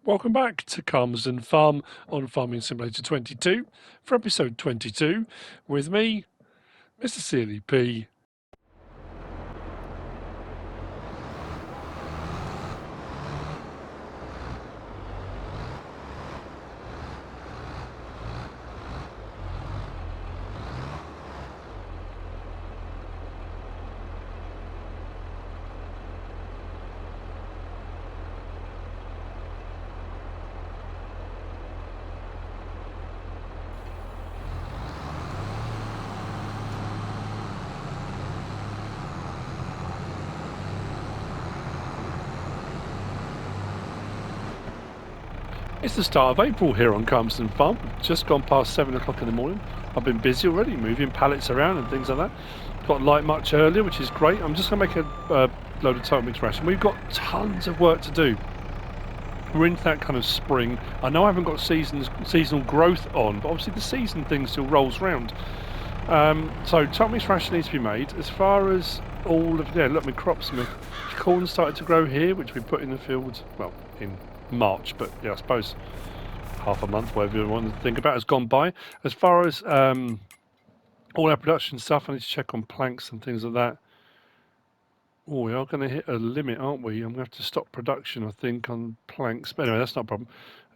Welcome back to CALMSDEN Farm on Farming Simulator 22 for episode 22 with me, MrSealyp. It's the start of April here on CALMSDEN Farm. Just gone past 7 o'clock in the morning. I've been busy already, moving pallets around and things like that. Got light much earlier, which is great. I'm just going to make a load of total mix ration. We've got tons of work to do. We're into that kind of spring. I know I haven't got seasonal growth on, but obviously the season thing still rolls round. So total mix ration needs to be made. As far as all of, look, my crops, my corn started to grow here, which we put in the field, well, in March, but yeah, I suppose half a month, whatever you want to think about, has gone by. As far as all our production stuff, I need to check on planks and things like that. Oh, we are going to hit a limit, aren't we? I'm going to have to stop production, I think, on planks. But anyway, that's not a problem.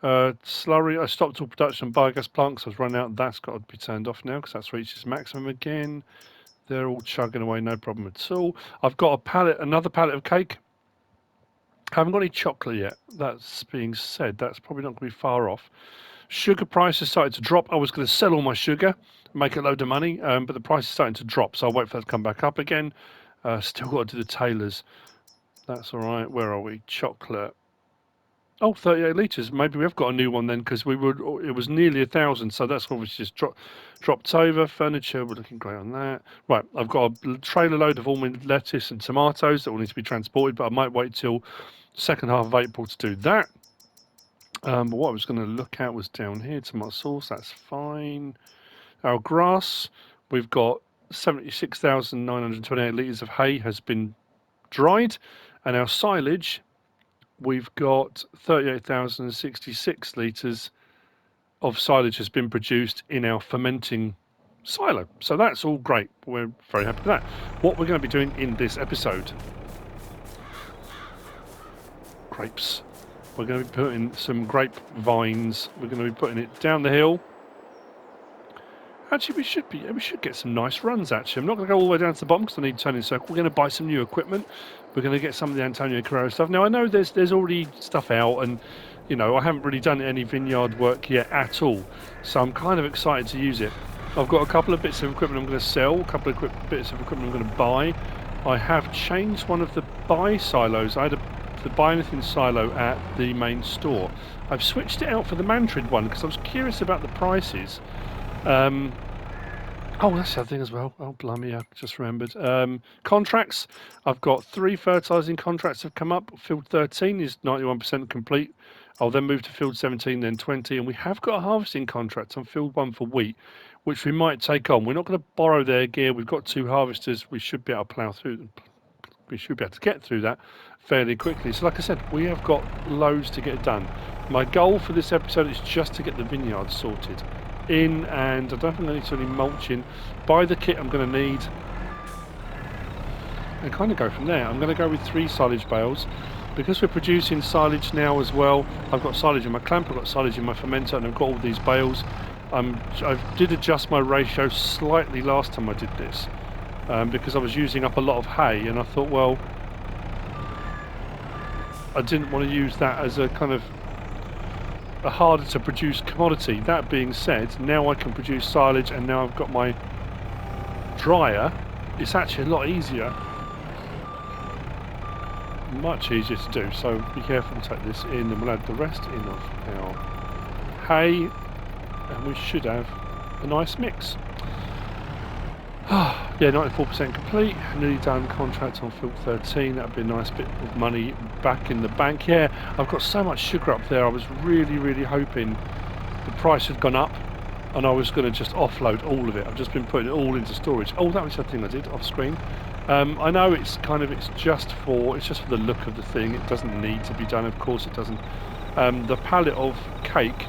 Slurry, I stopped all production on biogas plants. I was running out. That's got to be turned off now because that's reached its maximum again. They're all chugging away, no problem at all. I've got a pallet, another pallet of cake. I haven't got any chocolate yet. That's being said, that's probably not going to be far off. Sugar prices started to drop. I was going to sell all my sugar, make a load of money, but the price is starting to drop, so I'll wait for that to come back up again. Still got to do the tailors. That's all right. Where are we? Chocolate. Oh, 38 litres. Maybe we've got a new one then, because it was nearly 1,000, so that's obviously just dropped over. Furniture, we're looking great on that. Right, I've got a trailer load of all my lettuce and tomatoes that will need to be transported, but I might wait till second half of April to do that. But what I was going to look at was down here, tomato sauce, that's fine. Our grass, we've got 76,928 litres of hay has been dried, and our silage, we've got 38,066 litres of silage has been produced in our fermenting silo. So that's all great. We're very happy with that. What we're going to be doing in this episode, grapes. We're going to be putting some grape vines. We're going to be putting it down the hill. Actually, we should get some nice runs, actually. I'm not going to go all the way down to the bottom because I need to turn in a circle. We're going to buy some new equipment. We're going to get some of the Antonio Carrero stuff. Now, I know there's already stuff out, and, you know, I haven't really done any vineyard work yet at all. So I'm kind of excited to use it. I've got a couple of bits of equipment I'm going to sell, a couple of bits of equipment I'm going to buy. I have changed one of the buy silos. I had the buy anything silo at the main store. I've switched it out for the Mantrid one because I was curious about the prices. Oh, that's the other thing as well. Oh, blimey, I just remembered. Contracts. I've got 3 fertilising contracts have come up. Field 13 is 91% complete. I'll then move to field 17, then 20. And we have got a harvesting contract on field 1 for wheat, which we might take on. We're not going to borrow their gear. We've got 2 harvesters. We should be able to plough through them. We should be able to get through that fairly quickly. So like I said, we have got loads to get done. My goal for this episode is just to get the vineyard sorted in, and I don't think I need to any mulching. Buy the kit I'm going to need and kind of go from there. I'm going to go with 3 silage bales because we're producing silage now as well. I've got silage in my clamp, I've got silage in my fermenter, and I've got all these bales. I did adjust my ratio slightly last time I did this because I was using up a lot of hay, and I thought, well, I didn't want to use that as a kind of a harder to produce commodity. That being said, now I can produce silage, and now I've got my dryer. It's actually a lot easier, much easier to do. So be careful, take this in, and we'll add the rest in of our hay, and we should have a nice mix. Yeah, 94% complete, nearly done. Contract on field 13, that'd be a nice bit of money back in the bank. Yeah, I've got so much sugar up there. I was really hoping the price had gone up and I was going to just offload all of it. I've just been putting it all into storage. Oh, that was the thing I did off screen. I know it's just for the look of the thing. It doesn't need to be done, of course it doesn't. the pallet of cake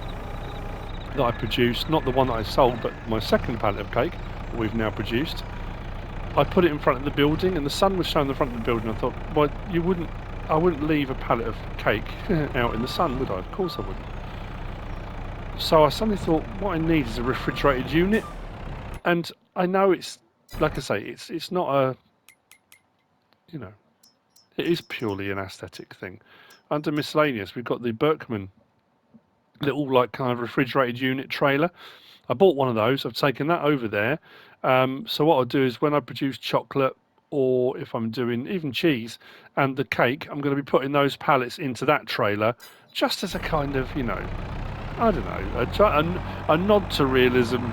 that I produced, not the one that I sold, but my second pallet of cake that we've now produced, I put it in front of the building, and the sun was showing the front of the building. I thought, well, I wouldn't leave a pallet of cake out in the sun, would I? Of course I wouldn't. So I suddenly thought, what I need is a refrigerated unit. And I know it's, like I say, it's not a, you know, it is purely an aesthetic thing. Under miscellaneous, we've got the Berkman little like kind of refrigerated unit trailer. I bought one of those. I've taken that over there. So what I'll do is when I produce chocolate, or if I'm doing even cheese and the cake, I'm going to be putting those pallets into that trailer, just as a kind of, you know, I don't know, a nod to realism.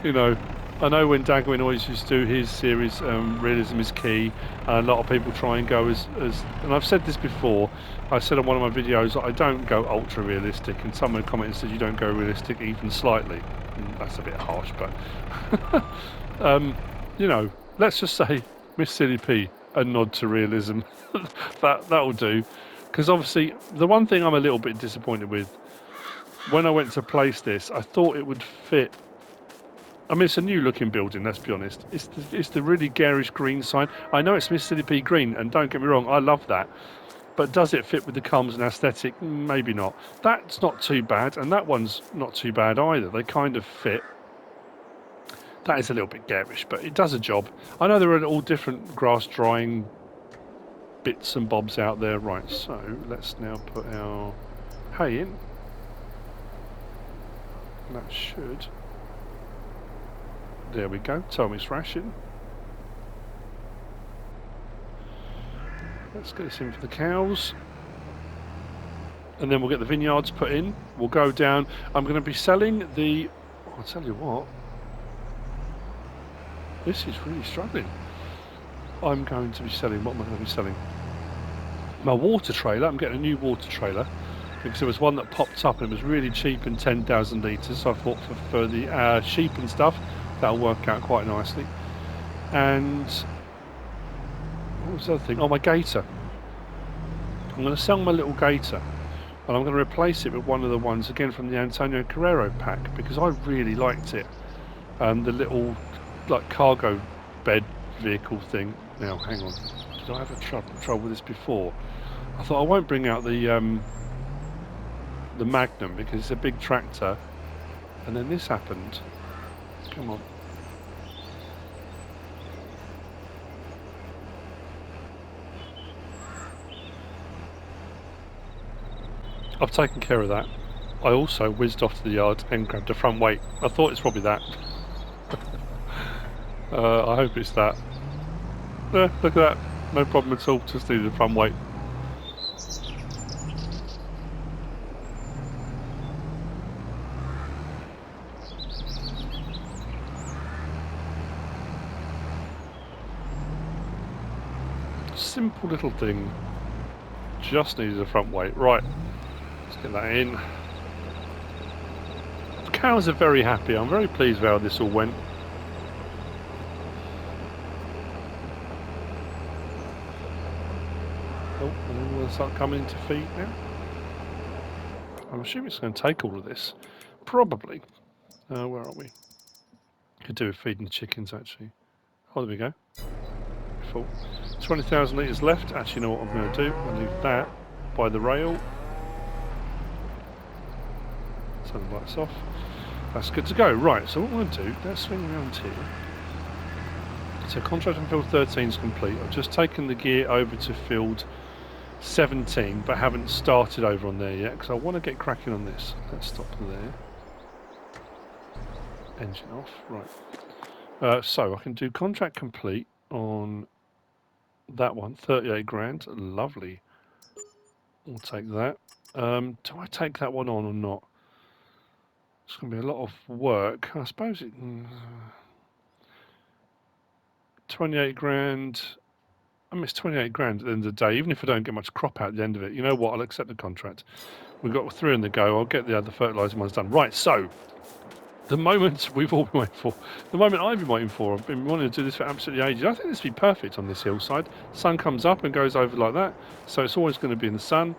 You know, I know when Dagwin always used to do his series, Realism is Key, a lot of people try and go as, and I've said this before, I said on one of my videos that I don't go ultra realistic, and someone commented said you don't go realistic even slightly. And that's a bit harsh, but you know, let's just say MrSealyp, a nod to realism. That'll do, because obviously the one thing I'm a little bit disappointed with, when I went to place this, I thought it would fit. I mean, it's a new looking building, let's be honest. It's the really garish green sign. I know it's MrSealyp green, and don't get me wrong, I love that. But does it fit with the CALMSDEN aesthetic? Maybe not. That's not too bad, and that one's not too bad either. They kind of fit. That is a little bit garish, but it does a job. I know there are all different grass drying bits and bobs out there. Right, so let's now put our hay in. That should... There we go, tell me it's ration. Let's get this in for the cows. And then we'll get the vineyards put in. We'll go down. I'm going to be selling the... I'll tell you what. This is really struggling. I'm going to be selling... What am I going to be selling? My water trailer. I'm getting a new water trailer, because there was one that popped up and it was really cheap and 10,000 litres. So I thought for the sheep and stuff, that'll work out quite nicely. And what was the other thing? Oh, my gator. I'm going to sell my little gator, and I'm going to replace it with one of the ones again from the Antonio Carrero pack, because I really liked it. The little like cargo bed vehicle thing. Now hang on, did I have a trouble with this before? I thought I won't bring out the Magnum because it's a big tractor, and then this happened. Come on. I've taken care of that. I also whizzed off to the yard and grabbed a front weight. I thought it's probably that. I hope it's that. Look at that. No problem at all. Just needed a front weight. Simple little thing. Just needed a front weight. Right. Let's get that in. The cows are very happy. I'm very pleased with how this all went. Oh, and then we'll start coming into feed now. I'm assuming it's going to take all of this. Probably. Where are we? Could do with feeding the chickens actually. Oh, there we go. Full. 20,000 litres left. Actually, you know what I'm going to do? I'll leave that by the rail. Turn the lights off. That's good to go. Right, so what I'm going to do, let's swing around here. So contract on field 13 is complete. I've just taken the gear over to field 17, but haven't started over on there yet, because I want to get cracking on this. Let's stop there. Engine off. Right. So I can do contract complete on that one, 38 grand. Lovely. We'll take that. Do I take that one on or not? It's going to be a lot of work. I suppose it... 28 grand. I mean, it's 28 grand at the end of the day, even if I don't get much crop out at the end of it. You know what? I'll accept the contract. We've got 3 in the go. I'll get the other fertiliser ones done. Right, so... The moment we've all been waiting for, the moment I've been waiting for, I've been wanting to do this for absolutely ages. I think this would be perfect on this hillside. Sun comes up and goes over like that, so it's always going to be in the sun.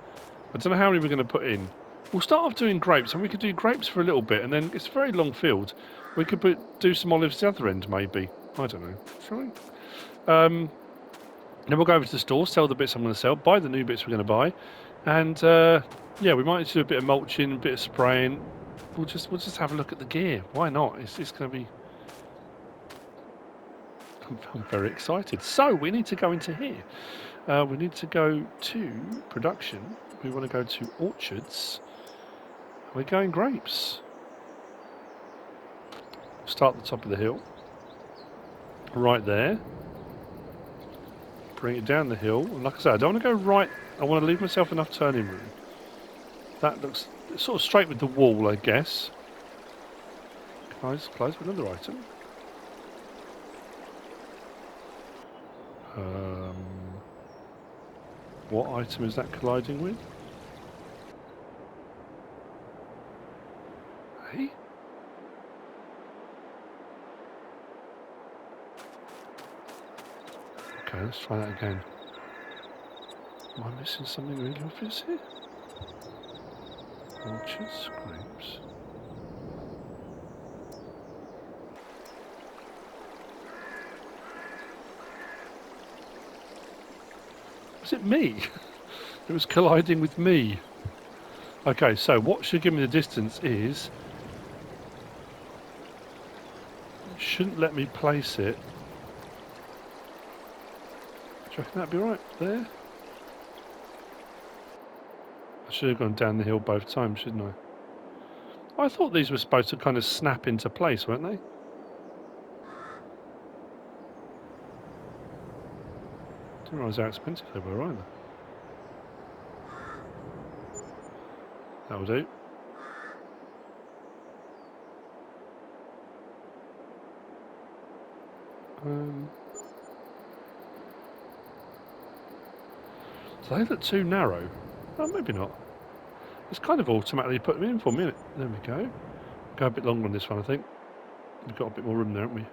I don't know how many we're going to put in. We'll start off doing grapes, and we could do grapes for a little bit, and then it's a very long field. We could do some olives the other end, maybe. I don't know. Shall we? Then we'll go over to the store, sell the bits I'm going to sell, buy the new bits we're going to buy, and yeah, we might do a bit of mulching, a bit of spraying. We'll just have a look at the gear. Why not? It's going to be. I'm very excited. So we need to go into here. We need to go to production. We want to go to orchards. We're going grapes. Start at the top of the hill. Right there. Bring it down the hill. And like I said, I don't want to go right. I want to leave myself enough turning room. That looks sort of straight with the wall, I guess. Close with another item. What item is that colliding with? Hey? Okay, let's try that again. Am I missing something really obvious here? Orchards, grapes. Was it me? It was colliding with me. Okay, so what should give me the distance is... It shouldn't let me place it. Do you reckon that'd be right there? I should have gone down the hill both times, shouldn't I? I thought these were supposed to kind of snap into place, weren't they? Didn't realise how expensive they were either. That'll do. Do they look too narrow? Oh, maybe not. It's kind of automatically put them in for me, isn't it? There we go. Go a bit longer on this one, I think. We've got a bit more room there, haven't we?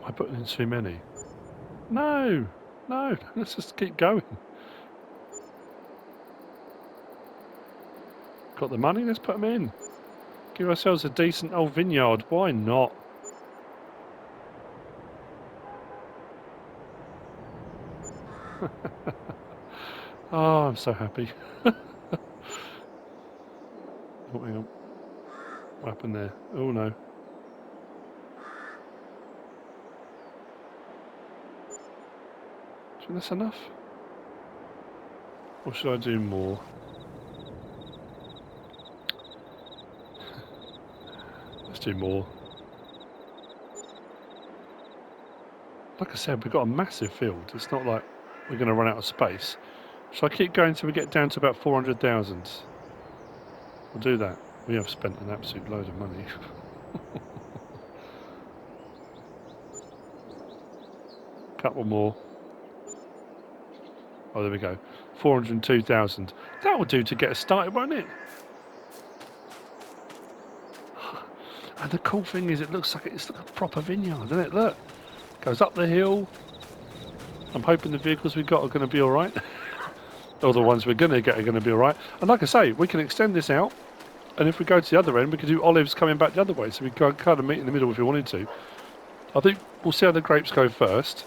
Am I putting in too many? No! No! Let's just keep going. Got the money? Let's put them in. Give ourselves a decent old vineyard. Why not? Oh, I'm so happy. Oh, hang on. What happened there? Oh, no. Do you think that's enough? Or should I do more? Let's do more. Like I said, we've got a massive field. It's not like we're going to run out of space. Shall I keep going until we get down to about 400,000? We'll do that. We have spent an absolute load of money. Couple more. Oh, there we go. 402,000. That will do to get us started, won't it? And the cool thing is, it looks like it's like a proper vineyard, doesn't it? Look, goes up the hill. I'm hoping the vehicles we've got are going to be all right. Or the ones we're going to get are going to be all right. And like I say, we can extend this out. And if we go to the other end, we could do olives coming back the other way. So we can kind of meet in the middle if we wanted to. I think we'll see how the grapes go first.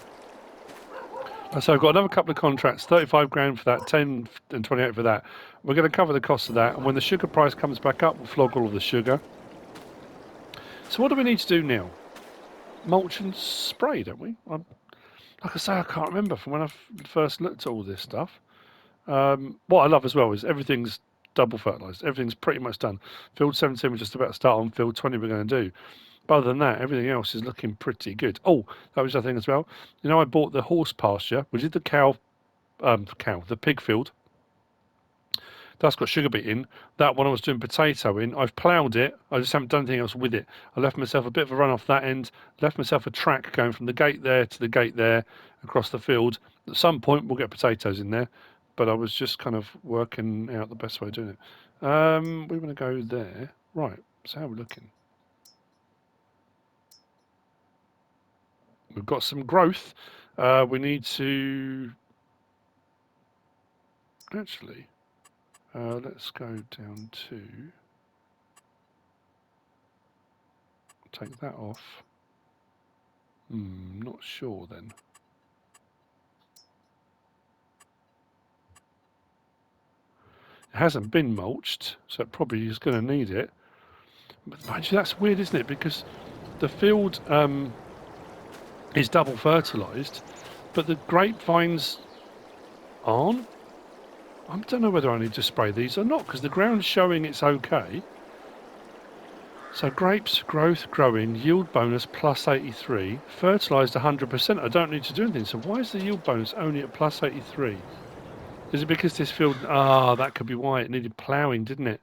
So I've got another couple of contracts, 35 grand for that, 10 and 28 for that. We're going to cover the cost of that. And when the sugar price comes back up, we'll flog all of the sugar. So what do we need to do now? Mulch and spray, don't we? Like I say, I can't remember from when I first looked at all this stuff. What I love as well is everything's double fertilised. Everything's pretty much done. Field 17 we're just about to start on. Field 20 we're going to do. But other than that, everything else is looking pretty good. Oh, that was the thing as well. You know, I bought the horse pasture. We did the the pig field. That's got sugar beet in. That one I was doing potato in. I've ploughed it. I just haven't done anything else with it. I left myself a bit of a run off that end. Left myself a track going from the gate there to the gate there across the field. At some point, we'll get potatoes in there. but I was just kind of working out the best way of doing it. We want to go there. Right, so how are we looking? We've got some growth. We need to... Actually, let's go down to... Take that off. Not sure then. It hasn't been mulched, so it probably is going to need it. But mind you, that's weird, isn't it? Because the field is double fertilised, but the grapevines aren't. I don't know whether I need to spray these or not, because the ground's showing it's okay. So grapes, growth, growing, yield bonus plus 83, fertilised 100%. I don't need to do anything. So why is the yield bonus only at plus 83? Is it because this field... Ah, that could be why. It needed ploughing, didn't it?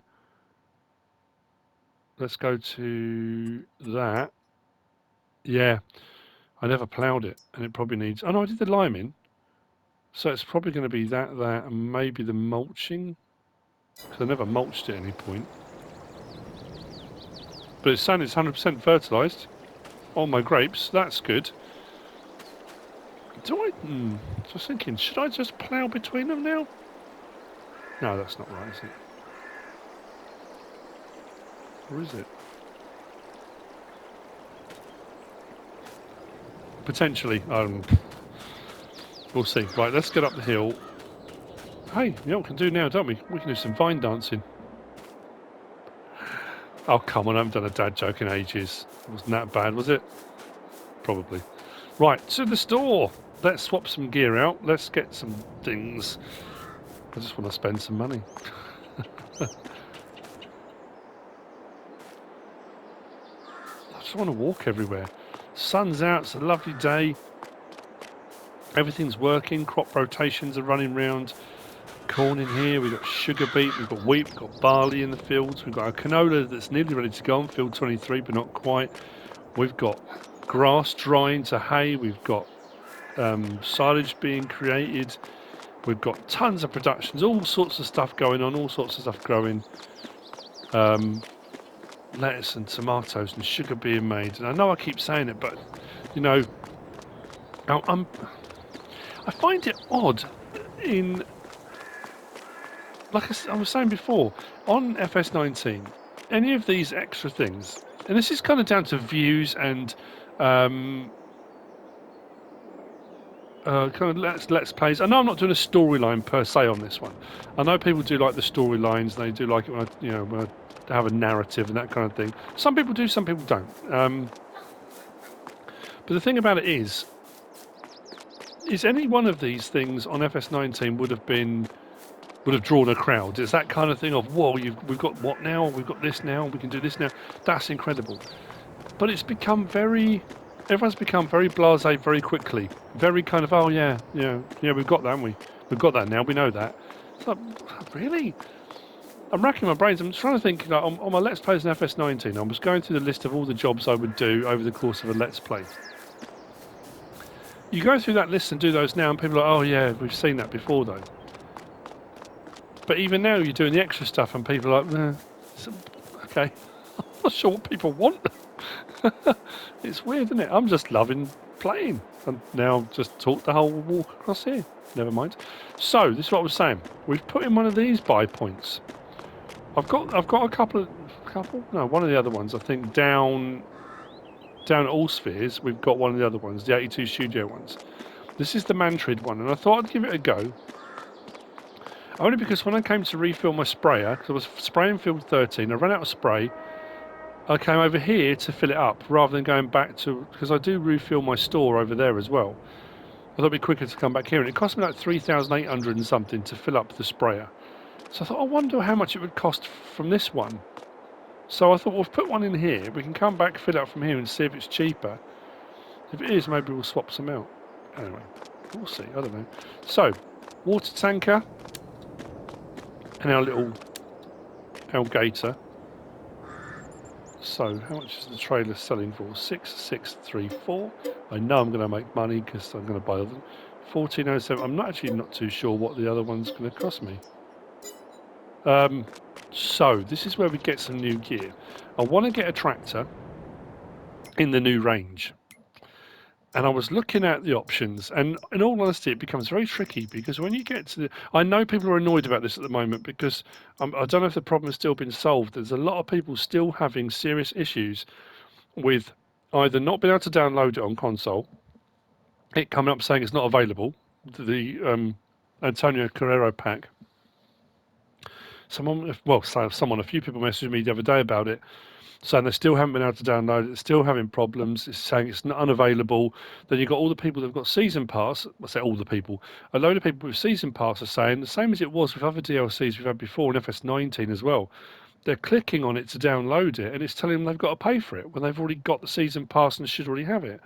Let's go to that. Yeah, I never ploughed it, and it probably needs... Oh, no, I did the liming. So it's probably going to be that, and maybe the mulching. Because I never mulched at any point. But it's saying it's 100% fertilised on my grapes. That's good. Do I... just thinking, should I just plough between them now? No, that's not right, is it? Or is it? Potentially. We'll see. Right, let's get up the hill. Hey, you know what we can do now, don't we? We can do some vine dancing. Oh, come on, I haven't done a dad joke in ages. Wasn't that bad, was it? Probably. Right, to the store. Let's swap some gear out. Let's get some things. I just want to spend some money. I just want to walk everywhere. Sun's out, it's a lovely day. Everything's working, crop rotations are running round. Corn in here, we've got sugar beet, we've got wheat, we've got barley in the fields, we've got a canola that's nearly ready to go on field 23, but not quite. We've got grass drying to hay, we've got silage being created, we've got tons of productions, all sorts of stuff going on, all sorts of stuff growing. Lettuce and tomatoes and sugar being made. And I know I keep saying it, but, you know, I find it odd in... Like I was saying before, on FS19, any of these extra things, and this is kind of down to views and kind of let's plays. I know I'm not doing a storyline per se on this one. I know people do like the storylines, they do like it when when I have a narrative and that kind of thing. Some people do, some people don't. But the thing about it is any one of these things on FS19 would have drawn a crowd. It's that kind of thing of, whoa, we've got what now? We've got this now, we can do this now. That's incredible. But it's become everyone's become very blasé very quickly. Very kind of, oh yeah, we've got that, haven't we? We've got that now, we know that. It's like, really? I'm racking my brains. I'm trying to think, like, on my Let's Plays in FS19, I was going through the list of all the jobs I would do over the course of a Let's Play. You go through that list and do those now, and people are like, oh yeah, we've seen that before though. But even now, you're doing the extra stuff, and people are like, okay, I'm not sure what people want. It's weird, isn't it? I'm just loving playing, and now just talk the whole walk across here. Never mind. So this is what I was saying. We've put in one of these buy points. I've got one of the other ones. I think down at All Spheres, we've got one of the other ones, the 82 Studio ones. This is the Mantrid one, and I thought I'd give it a go. Only because when I came to refill my sprayer, because I was spraying field 13, I ran out of spray. I came over here to fill it up rather than going back to... Because I do refill my store over there as well. I thought it'd be quicker to come back here. And it cost me like 3,800 and something to fill up the sprayer. So I thought, I wonder how much it would cost from this one. So I thought, we'll put one in here. We can come back, fill it up from here and see if it's cheaper. If it is, maybe we'll swap some out. Anyway, we'll see. I don't know. So, water tanker. And our little alligator. So, how much is the trailer selling for? 6,634. I know I'm going to make money because I'm going to buy them. 1407. I'm not too sure what the other one's going to cost me. So this is where we get some new gear. I want to get a tractor in the new range. And I was looking at the options, and in all honesty, it becomes very tricky because when you get to the... I know people are annoyed about this at the moment because I don't know if the problem has still been solved. There's a lot of people still having serious issues with either not being able to download it on console, it coming up saying it's not available, the Antonio Carrero pack. A few people messaged me the other day about it, saying they still haven't been able to download it, they're still having problems, it's saying it's not unavailable. Then you've got all the people that have got Season Pass, I say all the people, a load of people with Season Pass are saying, the same as it was with other DLCs we've had before in FS19 as well, they're clicking on it to download it and it's telling them they've got to pay for it when they've already got the Season Pass and should already have it.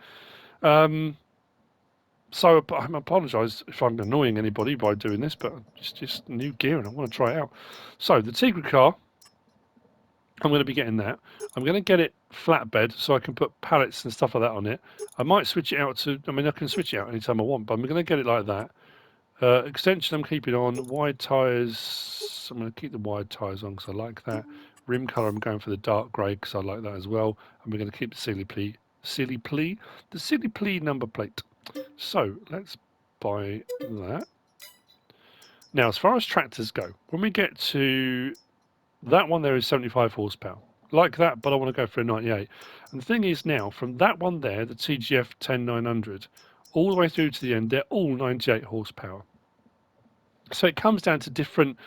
So I apologise if I'm annoying anybody by doing this, but it's just new gear and I want to try it out. So the Tigre car, I'm going to be getting that. I'm going to get it flatbed so I can put pallets and stuff like that on it. I might switch it out to, I mean, I can switch it out anytime I want, but I'm going to get it like that. Extension I'm keeping on. Wide tyres, I'm going to keep the wide tyres on because I like that. Rim colour, I'm going for the dark grey because I like that as well. And we're going to keep the Sealyp number plate. So let's buy that. Now, as far as tractors go, when we get to that one, there is 75 horsepower. Like that, but I want to go for a 98. And the thing is now, from that one there, the TGF 10900, all the way through to the end, they're all 98 horsepower. So it comes down to different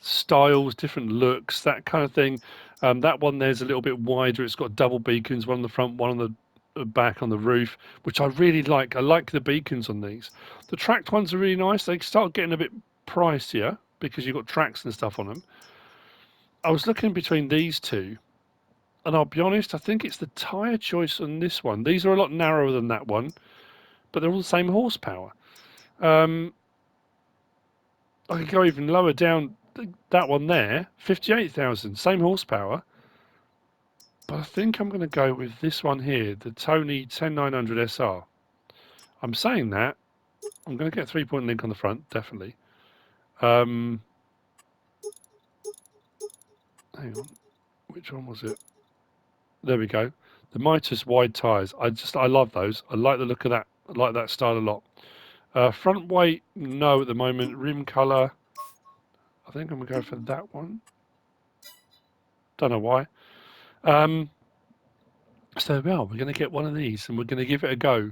styles, different looks, that kind of thing. That one there's a little bit wider. It's got double beacons, one on the front, one on the back on the roof, which I really like. I like the beacons on these. The tracked ones are really nice. They start getting a bit pricier because you've got tracks and stuff on them. I was looking between these two, and I'll be honest, I think it's the tyre choice on this one. These are a lot narrower than that one, but they're all the same horsepower. I could go even lower down. That one there, 58,000, same horsepower. But I think I'm going to go with this one here, the Tony 10900 SR. I'm saying that. I'm going to get a 3-point link on the front, definitely. Hang on. Which one was it? There we go. The Mitas wide tyres. I love those. I like the look of that. I like that style a lot. Front weight, no at the moment. Rim colour, I think I'm going to go for that one. Don't know why. So, well, we're going to get one of these and we're going to give it a go.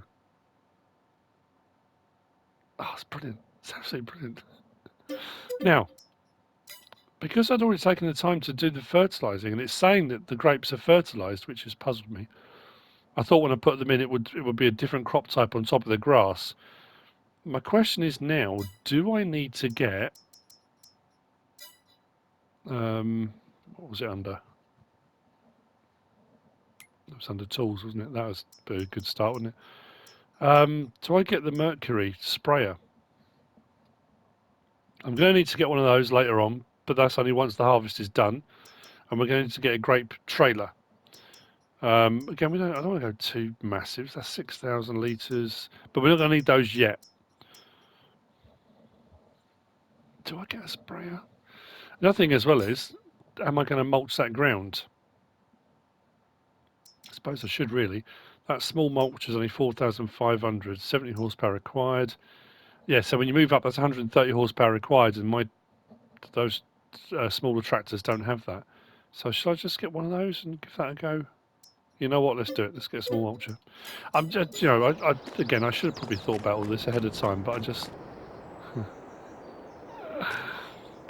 Oh, it's brilliant. It's absolutely brilliant. Now, because I'd already taken the time to do the fertilising, and it's saying that the grapes are fertilised, which has puzzled me. I thought when I put them in, it would be a different crop type on top of the grass. My question is now, do I need to get... what was it under? It was under tools, wasn't it? That was a good start, wasn't it? Do I get the Mercury sprayer? I'm going to need to get one of those later on, but that's only once the harvest is done. And we're going to get a grape trailer. Again, I don't want to go too massive. That's 6,000 litres, but we're not going to need those yet. Do I get a sprayer? Another thing as well is, am I going to mulch that ground? I suppose I should really. That small mulch is only 4,500, 70 horsepower required. Yeah, so when you move up, that's 130 horsepower required, and those smaller tractors don't have that. So should I just get one of those and give that a go? You know what? Let's do it. Let's get a small mulcher. I'm just, again, I should have probably thought about all this ahead of time, but I just...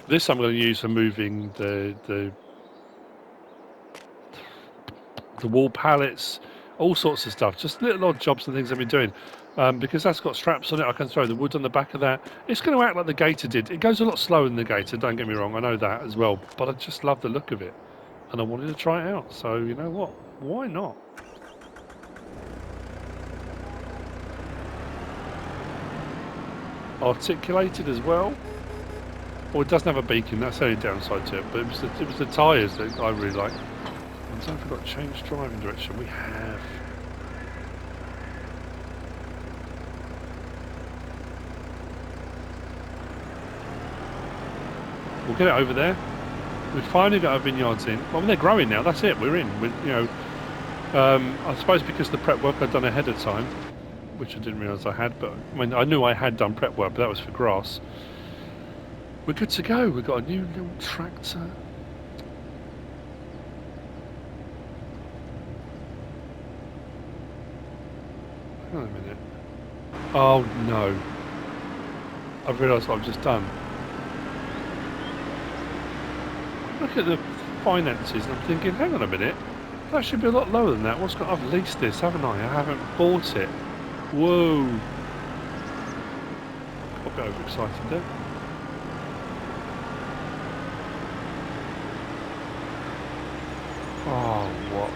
This I'm going to use for moving the wall pallets, all sorts of stuff. Just little odd jobs and things I've been doing. Because that's got straps on it, I can throw the wood on the back of that. It's going to act like the Gator did. It goes a lot slower than the Gator, don't get me wrong. I know that as well. But I just love the look of it. And I wanted to try it out. So, you know what? Why not? Articulated as well. Well, it doesn't have a beacon. That's the only downside to it. But it was the tyres that I really like. And so I forgot to change driving direction. We have. We'll get it over there. We've finally got our vineyards in. Well, they're growing now. That's it. We're in. I suppose because the prep work I'd done ahead of time, which I didn't realise I had, but I mean, I knew I had done prep work, but that was for grass. We're good to go. We've got a new little tractor. Hang on a minute. Oh no. I've realised what I've just done. Look at the finances and I'm thinking, hang on a minute, that should be a lot lower than that. I've leased this, haven't I? I haven't bought it. Whoa. Got a bit overexcited there. Oh, what?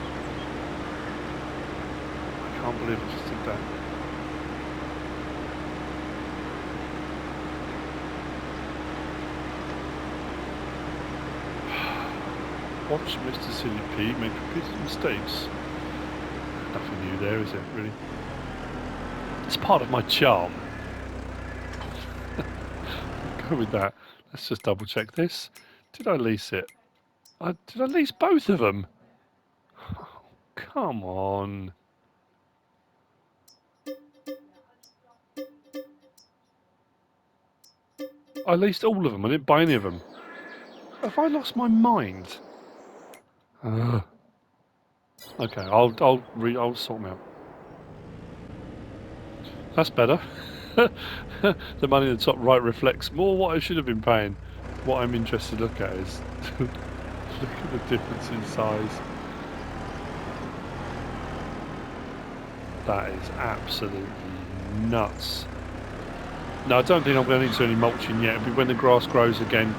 I can't believe I just did that. Watch MrSealyp make repeated mistakes. Nothing new there, is it, really? It's part of my charm. Go with that. Let's just double check this. Did I lease it? Did I lease both of them? Oh, come on. I leased all of them. I didn't buy any of them. Have I lost my mind? Okay, I'll sort them out. That's better. The money in the top right reflects more what I should have been paying. What I'm interested to look at is look at the difference in size. That is absolutely nuts. No, I don't think I'm going to need to do any mulching yet. It'll be when the grass grows again.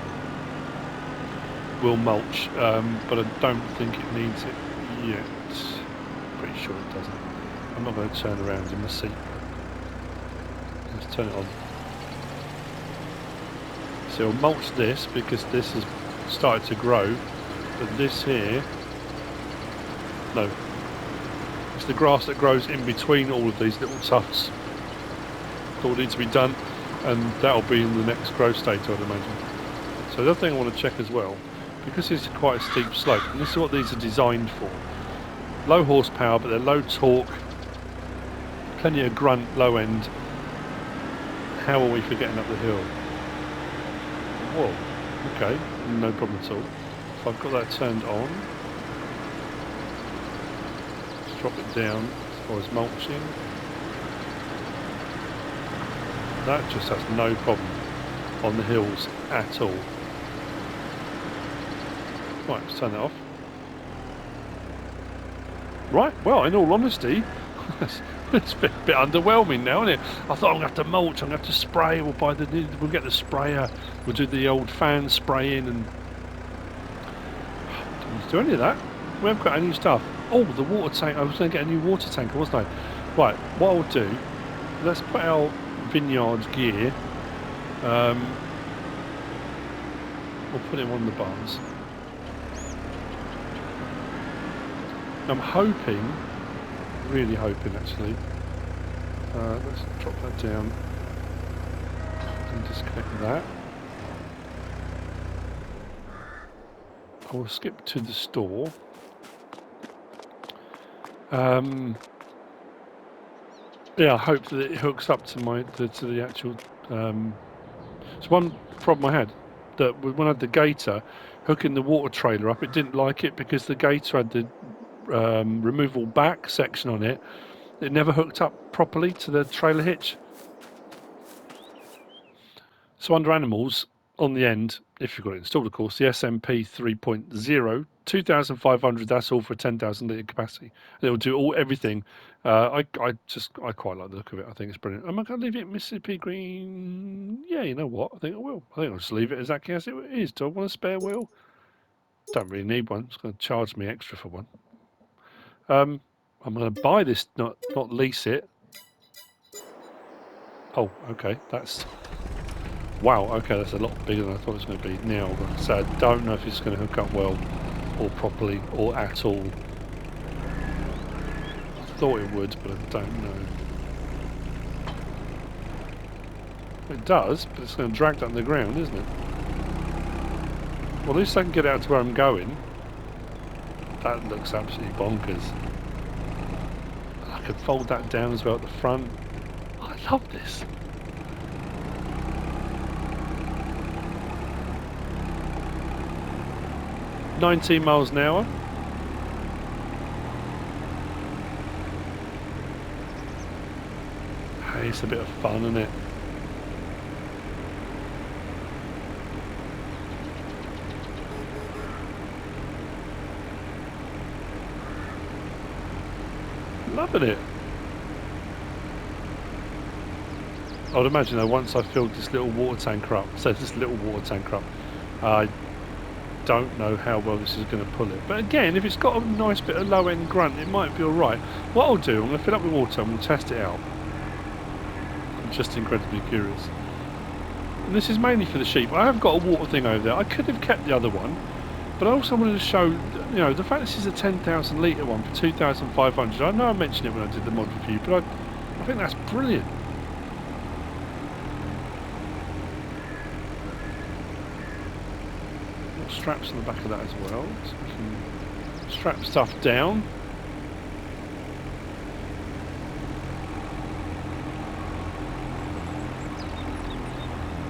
We'll mulch, but I don't think it needs it yet. Pretty sure it doesn't. I'm not going to turn around in my seat. Let's turn it on. So we'll mulch this because this has started to grow, but this here, no, it's the grass that grows in between all of these little tufts that will need to be done, and that'll be in the next growth stage, I'd imagine. So the other thing I want to check as well, because it's quite a steep slope, and this is what these are designed for. Low horsepower, but they're low torque, plenty of grunt, low end. How are we for getting up the hill? Whoa, okay, no problem at all. So I've got that turned on. Let's drop it down as far as mulching. That just has no problem on the hills at all. Right, let's turn that off. Right, well, in all honesty, it's a bit underwhelming now, isn't it? I thought I'm going to have to mulch, I'm going to have to spray, we'll get the sprayer, we'll do the old fan spraying, and don't do any of that. We haven't got any new stuff. Oh, the water tank, I was going to get a new water tanker, wasn't I? Right, what I'll do, let's put our Vineyard gear, we'll put it in one of the barns. I'm hoping, really hoping actually, let's drop that down and disconnect that. I will skip to the store. Yeah, I hope that it hooks up to the actual. It's one problem I had, that when I had the gator hooking the water trailer up, it didn't like it because the gator had the removable back section on it. It never hooked up properly to the trailer hitch. So under animals, on the end, if you've got it installed of course, the SMP 3.0, 2,500, that's all for 10,000 litre capacity. It'll do everything. I quite like the look of it. I think it's brilliant. Am I going to leave it Mississippi green? Yeah, you know what? I think I will. I think I'll just leave it exactly as it is. Do I want a spare wheel? Don't really need one. It's going to charge me extra for one. I'm going to buy this, not lease it. Oh, okay. That's... Wow, okay, that's a lot bigger than I thought it was going to be. Now, like I said, I don't know if it's going to hook up well, or properly, or at all. I thought it would, but I don't know. It does, but it's going to drag that on the ground, isn't it? Well, at least I can get out to where I'm going. That looks absolutely bonkers. I could fold that down as well at the front. I love this. "19 miles an hour. Hey, it's a bit of fun, isn't it? Loving it. I would imagine though, once I filled this little water tanker up, I don't know how well this is going to pull it. But again, if it's got a nice bit of low end grunt, it might be alright. What I'll do, I'm going to fill up with water, I'm going to test it out. I'm just incredibly curious. And this is mainly for the sheep. I have got a water thing over there. I could have kept the other one, but I also wanted to show, you know, the fact this is a 10,000 litre one for 2,500. I know I mentioned it when I did the mod review, but I think that's brilliant. Straps on the back of that as well, so we can strap stuff down.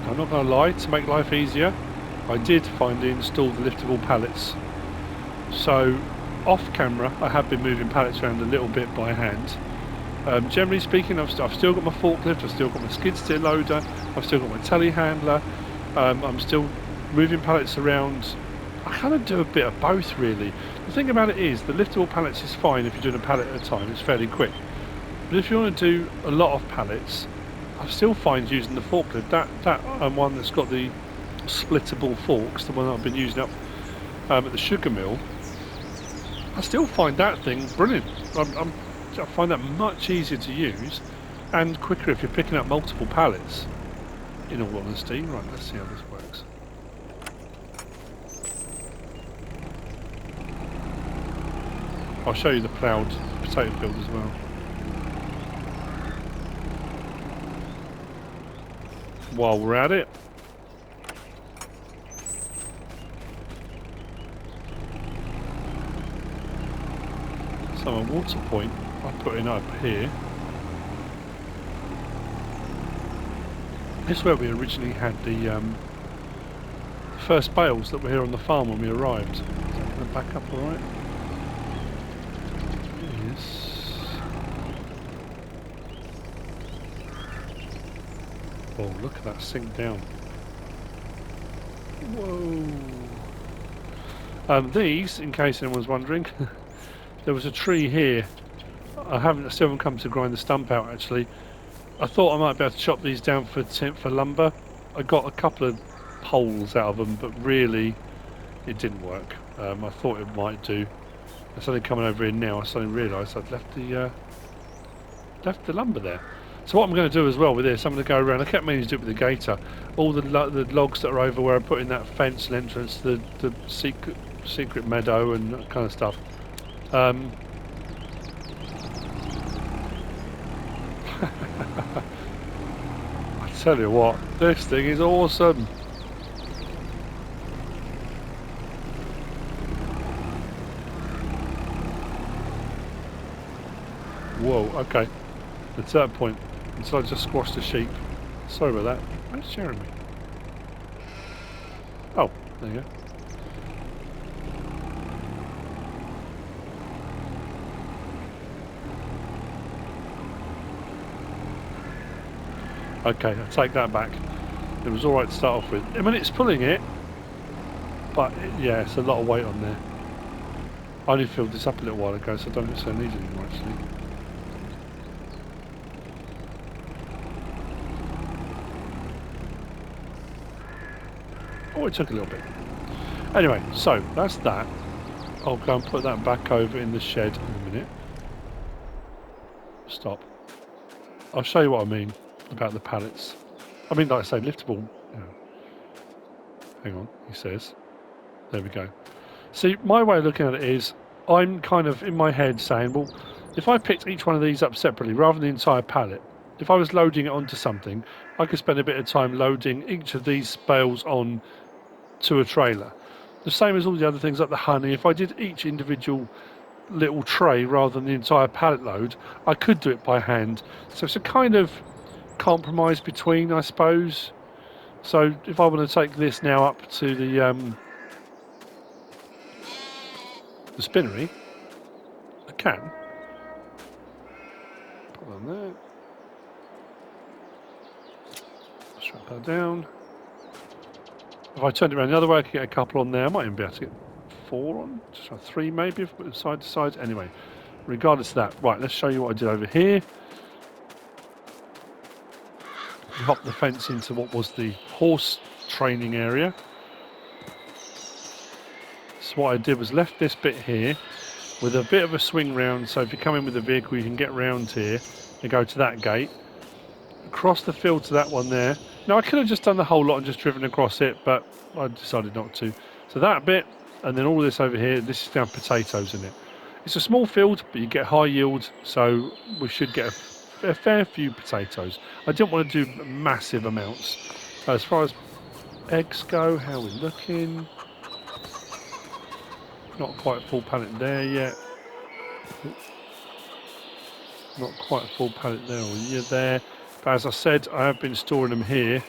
I'm not going to lie, to make life easier, I did finally install the liftable pallets. So off camera I have been moving pallets around a little bit by hand. Generally speaking, I've still got my forklift, I've still got my skid steer loader, I've still got my telehandler. I'm still moving pallets around. I kind of do a bit of both really. The thing about it is the liftable pallets is fine if you're doing a pallet at a time, it's fairly quick. But if you want to do a lot of pallets, I still find using the forklift, that one that's got the splittable forks, the one that I've been using up at the sugar mill, I still find that thing brilliant. I find that much easier to use and quicker if you're picking up multiple pallets, in all honesty. Right, let's see how this works. I'll show you the ploughed potato field as well. While we're at it, so a water point I put in up here. This is where we originally had the first bales that were here on the farm when we arrived. Is that going to back up alright? Oh, look at that sink down. Whoa. These, in case anyone's wondering, there was a tree here. I still haven't come to grind the stump out actually. I thought I might be able to chop these down for lumber. I got a couple of poles out of them, but really it didn't work. I thought it might do. I started coming over here now. I suddenly realised I'd left the lumber there. So what I'm going to do as well with this, I'm going to go around. I kept meaning to do it with the gator. All the logs that are over where I put in that fence and entrance, the secret meadow and that kind of stuff. I tell you what, this thing is awesome. Whoa, okay. It's that point. Until I just squashed the sheep. Sorry about that. Where's Jeremy? Oh, there you go. Okay, I take that back. It was alright to start off with. I mean, it's pulling it, but yeah, it's a lot of weight on there. I only filled this up a little while ago, so I don't think so need it anymore actually. Oh, it took a little bit. Anyway, so that's that. I'll go and put that back over in the shed in a minute. Stop. I'll show you what I mean about the pallets. I mean, like I say, liftable. You know. Hang on, he says. There we go. See, my way of looking at it is, I'm kind of in my head saying, well, if I picked each one of these up separately rather than the entire pallet, if I was loading it onto something, I could spend a bit of time loading each of these bales on to a trailer. The same as all the other things like the honey. If I did each individual little tray rather than the entire pallet load, I could do it by hand. So it's a kind of compromise between, I suppose. So if I want to take this now up to the spinnery, I can. Put that on there. Strap that down. If I turned it around the other way, I could get a couple on there. I might even be able to get 4 on, just try 3 maybe, if I put them side to side. Anyway, regardless of that, right, let's show you what I did over here. We hopped the fence into what was the horse training area. So what I did was left this bit here with a bit of a swing round, so if you come in with a vehicle you can get round here and go to that gate, across the field to that one there. Now I could have just done the whole lot and just driven across it, but I decided not to. So that bit, and then all this over here, this is now potatoes in it. It's a small field, but you get high yield, so we should get a fair few potatoes. I didn't want to do massive amounts. As far as eggs go, how are we looking? Not quite a full pallet there yet. Not quite a full pallet there or you're there. But as I said, I have been storing them here.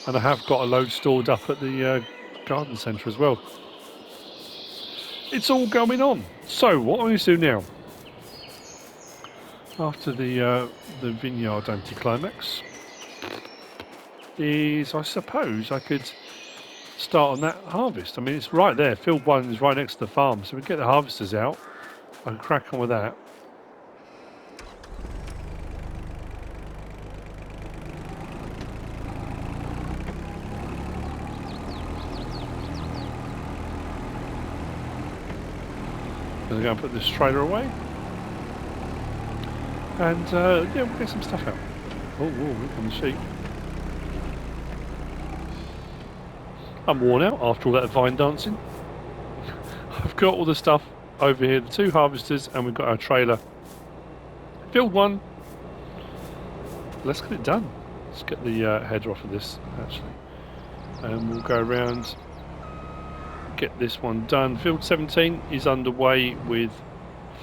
And I have got a load stored up at the garden centre as well. It's all going on. So what I'm going to do now, after the Vineyard anticlimax, is I suppose I could start on that harvest. I mean, it's right there. Field 1 is right next to the farm, so we get the harvesters out. I can crack on with that. I'm going to put this trailer away. And yeah, we'll get some stuff out. Oh, here come the sheep. I'm worn out after all that vine dancing. I've got all the stuff over here, the 2 harvesters, and we've got our trailer. Field 1. Let's get it done. Let's get the header off of this, actually. And we'll go around, get this one done. Field 17 is underway with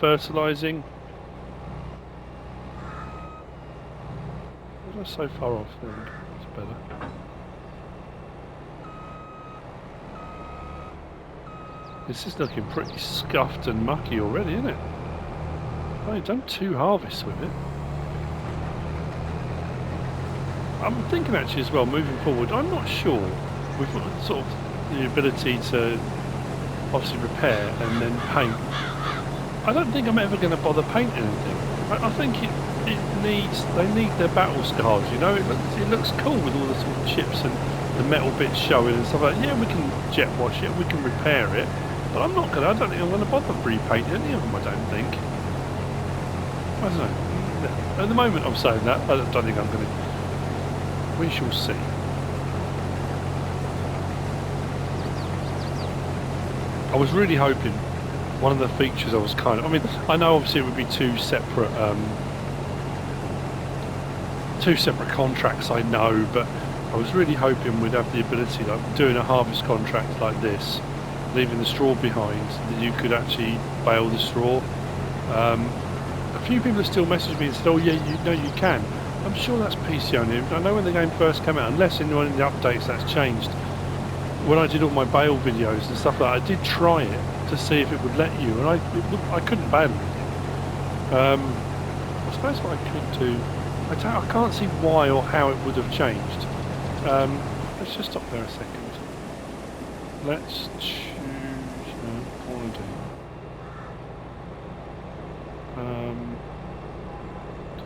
fertilising. What was I so far off? There we go. That's better. This is looking pretty scuffed and mucky already, isn't it? I've done 2 harvests with it. I'm thinking actually as well, moving forward, I'm not sure. We've got sort of the ability to obviously repair and then paint. I don't think I'm ever going to bother painting anything. I think they need their battle scars, you know. It looks cool with all the sort of chips and the metal bits showing and stuff like that. Yeah, we can jet wash it, we can repair it, but I don't think I'm going to bother repainting any of them, I don't think. I don't know. At the moment I'm saying that, I don't think I'm going to. We shall see. I was really hoping one of the features I was I know obviously it would be two separate contracts, I know, but I was really hoping we'd have the ability, like doing a harvest contract like this, leaving the straw behind, that you could actually bale the straw. A few people have still messaged me and said, oh yeah, you can. I'm sure that's PC only. I know when the game first came out, unless in one of the updates that's changed. When I did all my bale videos and stuff like that, I did try it to see if it would let you, and I couldn't bale anything. I suppose what I could do, I can't see why or how it would have changed. Let's just stop there a second. Let's choose. What I want to do.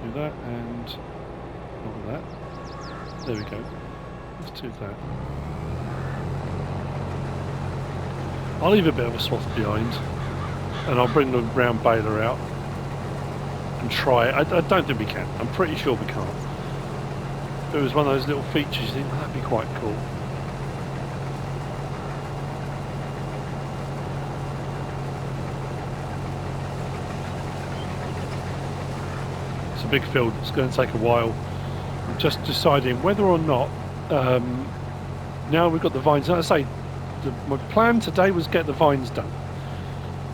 Do that and not that. There we go. Let's do that. I'll leave a bit of a swath behind, and I'll bring the round baler out and try it. I don't think we can. I'm pretty sure we can't. If it was one of those little features, you think, that'd be quite cool. It's a big field. It's going to take a while. I'm just deciding whether or not, now we've got the vines, as I say, my plan today was get the vines done,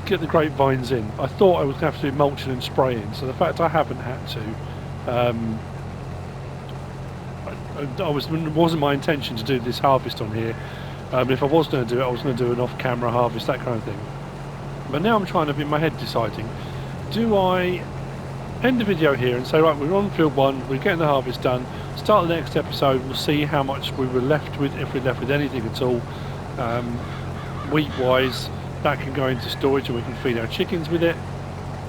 get the grapevines in. I thought I was going to have to do mulching and spraying, so the fact I haven't had to, wasn't my intention to do this harvest on here. If I was going to do it, I was going to do an off-camera harvest, that kind of thing. But now I'm trying to, in my head, deciding, do I end the video here and say, right, we're on field 1, we're getting the harvest done, start the next episode, we'll see how much we were left with, if we're left with anything at all, wheat-wise, that can go into storage and we can feed our chickens with it,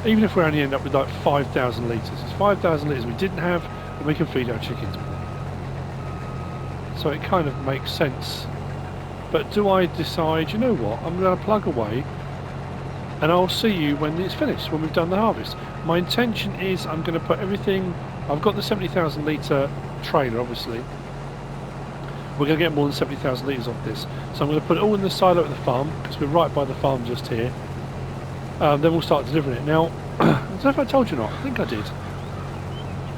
even if we only end up with like 5,000 litres. It's 5,000 litres we didn't have, and we can feed our chickens with it. So it kind of makes sense. But do I decide, you know what, I'm going to plug away and I'll see you when it's finished, when we've done the harvest. My intention is I'm going to put everything, I've got the 70,000 litre trailer obviously. We're going to get more than 70,000 litres off this. So I'm going to put it all in the silo at the farm, because we're right by the farm just here. Then we'll start delivering it. Now, I don't know if I told you or not, I think I did.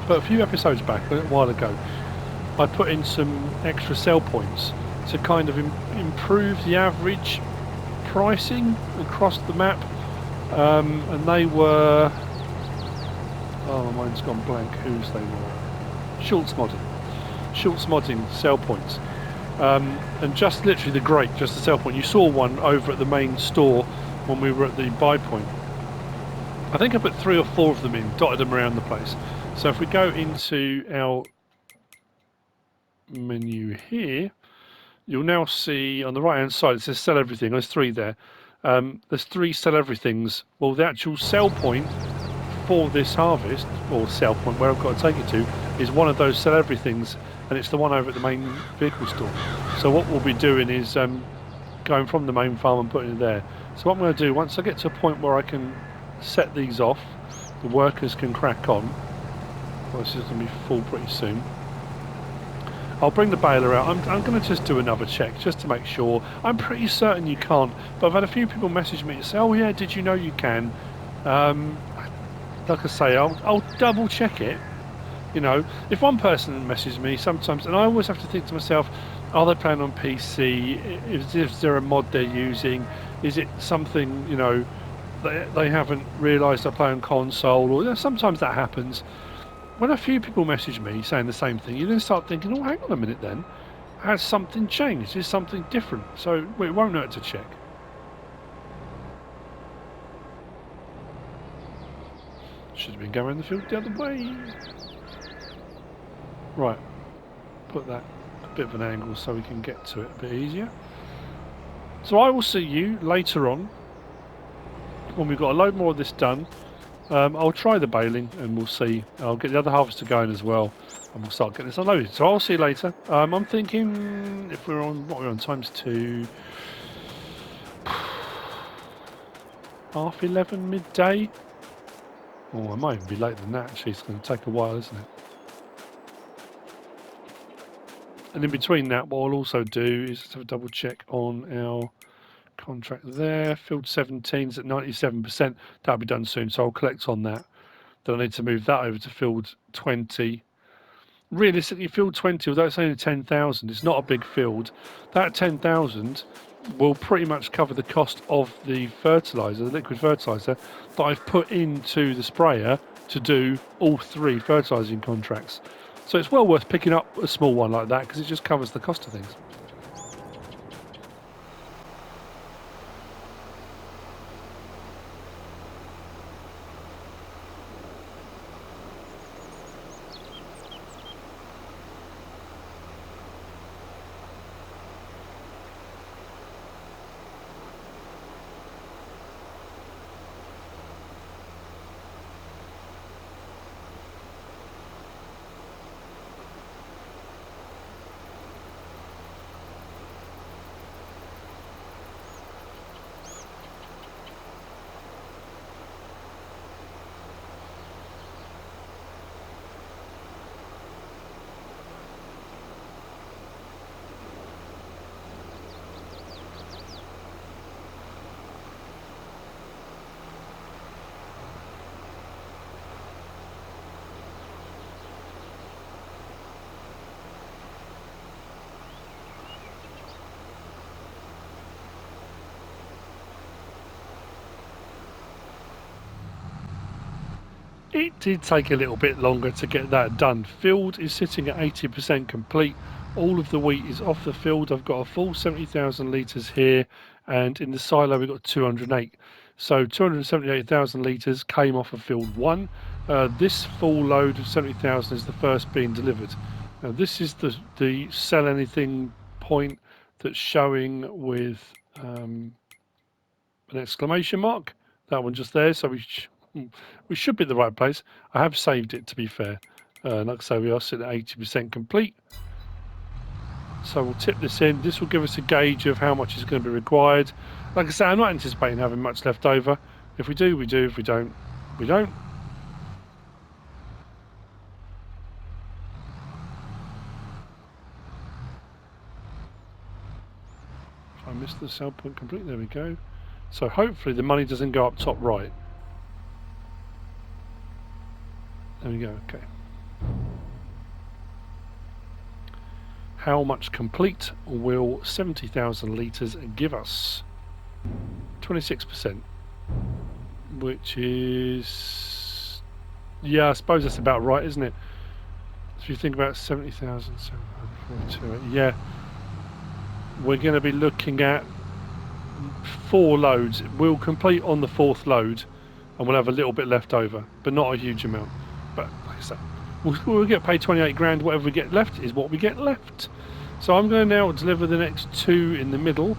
But a few episodes back, a little while ago, I put in some extra sell points to kind of improve the average pricing across the map, and they were, oh my mind's gone blank whose they were, Schultz modding sell points, and just literally just the sell point. You saw one over at the main store when we were at the buy point. I think I put 3 or 4 of them in, dotted them around the place. So if we go into our menu here, you'll now see on the right hand side it says sell everything. There's 3 there. There's 3 sell everythings. Well, the actual sell point for this harvest, or sell point where I've got to take it to, is one of those sell everythings, and it's the one over at the main vehicle store. So what we'll be doing is going from the main farm and putting it there. So what I'm going to do, once I get to a point where I can set these off, the workers can crack on. Well, this is going to be full pretty soon. I'll bring the baler out. I'm going to just do another check just to make sure. I'm pretty certain you can't, but I've had a few people message me and say, oh yeah, did you know you can? Like I say, I'll double check it. You know, if one person messages me sometimes, and I always have to think to myself, are they playing on PC? Is there a mod they're using? Is it something, you know, they haven't realised they're playing console? Or, you know, sometimes that happens. When a few people message me saying the same thing, you then start thinking, oh, hang on a minute then. Has something changed? Is something different? So it won't hurt to check. Should have been going the field the other way. Right. Put that a bit of an angle so we can get to it a bit easier. So I will see you later on when we've got a load more of this done. I'll try the baling and we'll see. I'll get the other harvester going as well, and we'll start getting this unloaded. So I'll see you later. I'm thinking if we're on, what we're on, ×2, 11:30 midday. Oh, I might even be later than that actually. It's going to take a while, isn't it? And in between that, what I'll also do is just have a double check on our contract there. Field 17's at 97%. That'll be done soon, so I'll collect on that. Then I need to move that over to field 20. Realistically, field 20, although it's only 10,000, it's not a big field. That 10,000 will pretty much cover the cost of the fertiliser, the liquid fertiliser, that I've put into the sprayer to do all 3 fertilising contracts. So it's well worth picking up a small one like that because it just covers the cost of things. It did take a little bit longer to get that done. Field is sitting at 80% complete. All of the wheat is off the field. I've got a full 70,000 litres here, and in the silo we've got 208. So 278,000 litres came off of field 1. This full load of 70,000 is the first being delivered. Now this is the sell anything point that's showing with an exclamation mark. That one just there, so we should be at the right place. I have saved it, to be fair. Like I say, we are sitting at 80% complete. So we'll tip this in. This will give us a gauge of how much is going to be required. Like I say, I'm not anticipating having much left over. If we do, we do. If we don't, we don't. I missed the sell point completely. There we go. So hopefully the money doesn't go up top right. There we go. Okay. How much complete will 70,000 litres give us? 26%, which is, yeah, I suppose that's about right, isn't it? If you think about 70,000, yeah, we're going to be looking at 4 loads. We'll complete on the 4th load, and we'll have a little bit left over, but not a huge amount. But like I say, we'll get paid 28 grand. Whatever we get left is what we get left. So I'm going to now deliver the next 2 in the middle,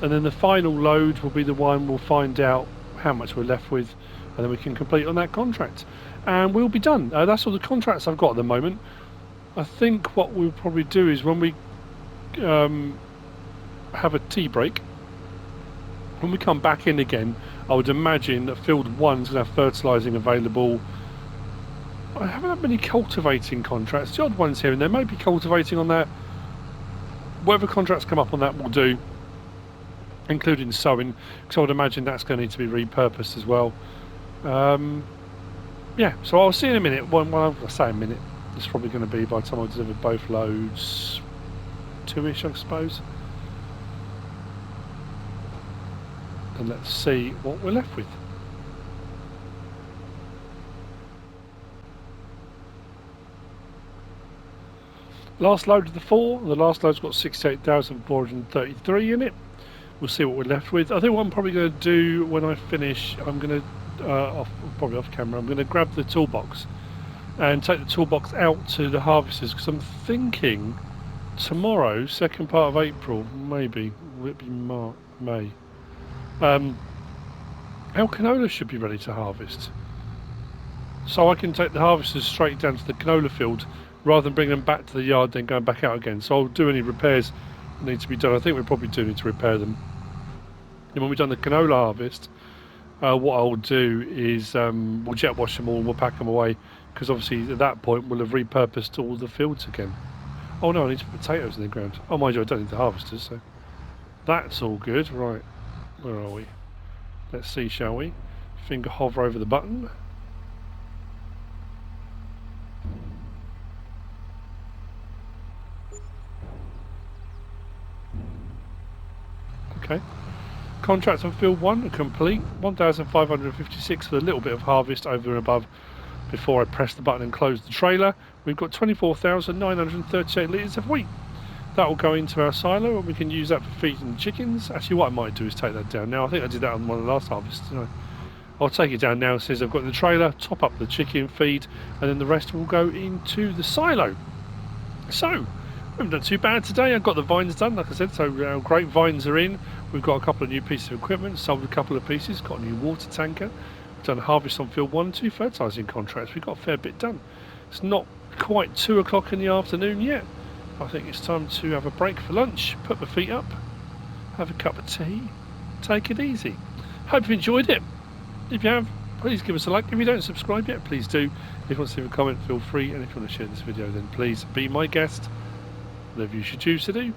and then the final load will be the one we'll find out how much we're left with, and then we can complete on that contract, and we'll be done. That's all the contracts I've got at the moment. I think what we'll probably do is when we have a tea break, when we come back in again, I would imagine that field 1's going to have fertilising available. I haven't had many cultivating contracts. The odd ones here and there may be cultivating on that. Whatever contracts come up on that will do, including sowing, because I would imagine that's going to need to be repurposed as well. Yeah, so I'll see in a minute. Well, I say a minute. It's probably going to be by the time I deliver both loads, 2-ish, I suppose. And let's see what we're left with. Last load of the 4. The last load's got 68,433 in it. We'll see what we're left with. I think what I'm probably going to do when I finish, I'm going to, probably off camera, I'm going to grab the toolbox and take the toolbox out to the harvesters, because I'm thinking tomorrow, second part of April, maybe, will it be May? Our canola should be ready to harvest. So I can take the harvesters straight down to the canola field rather than bring them back to the yard then going back out again. So I'll do any repairs that need to be done. I think we probably do need to repair them. And when we've done the canola harvest, what I'll do is we'll jet wash them all and we'll pack them away, because obviously at that point we'll have repurposed all the fields again. Oh no, I need to put potatoes in the ground. Oh mind you, I don't need the harvesters, so that's all good. Right, where are we? Let's see, shall we? Finger hover over the button. Okay. Contracts on field 1 are complete. 1,556 with a little bit of harvest over and above before I press the button and close the trailer. We've got 24,938 litres of wheat. That will go into our silo and we can use that for feeding chickens. Actually, what I might do is take that down now. I think I did that on one of the last harvests, didn't I? I'll take it down now since I've got the trailer, top up the chicken feed, and then the rest will go into the silo. So, we haven't done too bad today. I've got the vines done, like I said, so our grapevines are in. We've got a couple of new pieces of equipment, sold a couple of pieces, got a new water tanker. We've done a harvest on field 1 and 2 fertilising contracts. We've got a fair bit done. It's not quite 2 o'clock in the afternoon yet. I think it's time to have a break for lunch, put my feet up, have a cup of tea, take it easy. Hope you've enjoyed it. If you have, please give us a like. If you don't subscribe yet, please do. If you want to leave a comment, feel free. And if you want to share this video, then please be my guest. Whatever you should choose to do.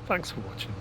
Thanks for watching.